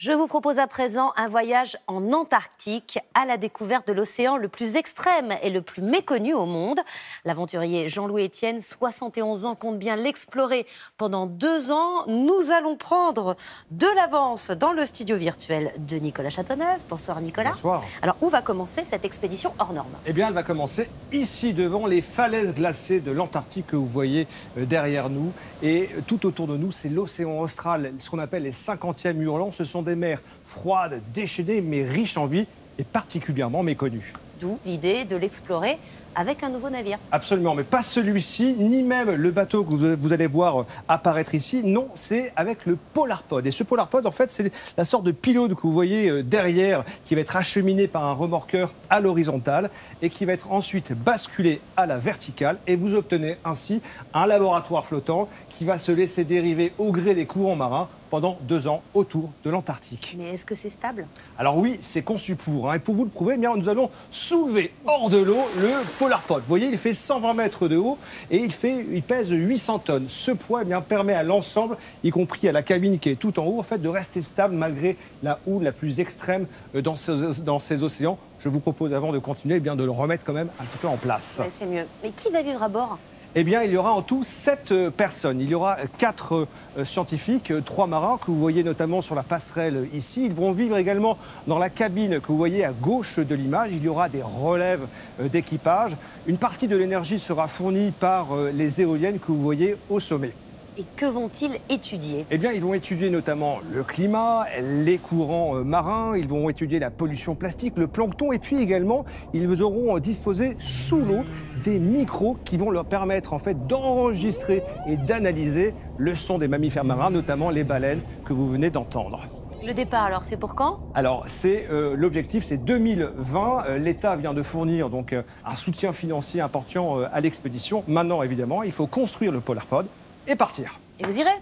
Je vous propose à présent un voyage en Antarctique à la découverte de l'océan le plus extrême et le plus méconnu au monde. L'aventurier Jean-Louis Etienne, 71 ans, compte bien l'explorer pendant 2 ans. Nous allons prendre de l'avance dans le studio virtuel de Nicolas Châteauneuf. Bonsoir Nicolas. Bonsoir. Alors où va commencer cette expédition hors norme? Eh bien, elle va commencer ici, devant les falaises glacées de l'Antarctique que vous voyez derrière nous. Et tout autour de nous, c'est l'océan austral, ce qu'on appelle les 50e hurlants. Ce sont des mers froides, déchaînées, mais riches en vie et particulièrement méconnues. D'où l'idée de l'explorer avec un nouveau navire. Absolument, mais pas celui-ci, ni même le bateau que vous allez voir apparaître ici. Non, c'est avec le Polarpod. Et ce Polarpod, en fait, c'est la sorte de pylône que vous voyez derrière, qui va être acheminé par un remorqueur à l'horizontale et qui va être ensuite basculé à la verticale. Et vous obtenez ainsi un laboratoire flottant qui va se laisser dériver au gré des courants marins pendant 2 ans autour de l'Antarctique. Mais est-ce que c'est stable? Alors oui, c'est conçu pour. Et pour vous le prouver, eh bien, nous allons soulever hors de l'eau le Polarpod. Vous voyez, il fait 120 mètres de haut et il pèse 800 tonnes. Ce poids eh bien, permet à l'ensemble, y compris à la cabine qui est tout en haut, en fait, de rester stable malgré la houle la plus extrême dans ces océans. Je vous propose, avant de continuer, eh bien, de le remettre quand même un petit peu en place. Ouais, c'est mieux. Mais qui va vivre à bord? Eh bien, il y aura en tout 7 personnes. Il y aura 4 scientifiques, 3 marins que vous voyez notamment sur la passerelle ici. Ils vont vivre également dans la cabine que vous voyez à gauche de l'image. Il y aura des relèves d'équipage. Une partie de l'énergie sera fournie par les éoliennes que vous voyez au sommet. Et que vont-ils étudier? Eh bien, ils vont étudier notamment le climat, les courants marins, ils vont étudier la pollution plastique, le plancton, et puis également, ils auront disposé sous l'eau des micros qui vont leur permettre en fait d'enregistrer et d'analyser le son des mammifères marins, notamment les baleines que vous venez d'entendre. Le départ, alors, c'est pour quand? Alors, l'objectif, c'est 2020. L'État vient de fournir donc un soutien financier important à l'expédition. Maintenant, évidemment, il faut construire le Polarpod et partir. Et vous irez?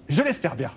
Je l'espère bien.